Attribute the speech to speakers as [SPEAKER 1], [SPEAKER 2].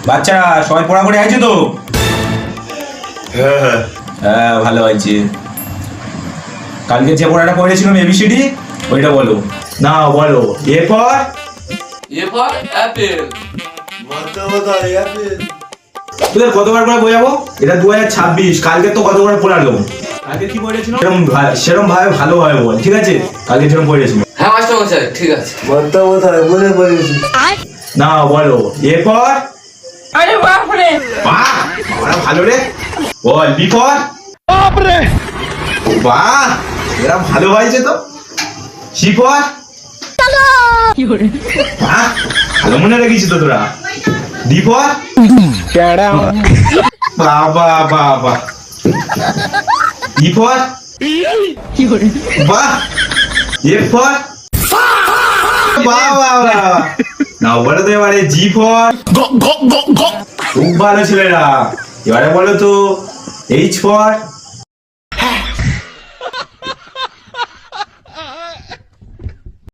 [SPEAKER 1] বাচ্চারা সবাই পড়াপড়ি আছে তো?
[SPEAKER 2] হ্যাঁ
[SPEAKER 1] হ্যাঁ ভালো হয়েছে। কালকে যে পড়াটা পড়েছিলাম এবিসিডি ওইটা বলো। না বলো। এরপর
[SPEAKER 3] অ্যাপেল।
[SPEAKER 2] মাথা ব্যথা অ্যাপেল।
[SPEAKER 1] তোদের কতবার করে বোঝাবো? এটা 2026, কালকে তো কতবার পড়ালো। কালকে কি পড়েছিল সেরকম ভাবে ভালোভাবে বল, ঠিক আছে? কালকে যেরকম পড়েছিল।
[SPEAKER 3] হ্যাঁ মাস্টার মশাই ঠিক আছে।
[SPEAKER 2] মাথা ব্যথা বলে পড়েছি।
[SPEAKER 1] না বলো। এরপর
[SPEAKER 4] আরে বাপ রে,
[SPEAKER 1] বাহ বাবা ভালো রে। বল বিপদ। বাপ রে বাহ, এরা ভালো হয়েছে তো। শিপদ। বাহ ভালো মনে রেখেছিস তো তোরা। দীপদ। বাবা বাবা। দীপদ। বাহ। এরপর বাহ বাহ বাহ। না বলো তো এবারে জি ফর। খুব ভালো ছেলেরা। এবারে বলো তো এইচ ফর।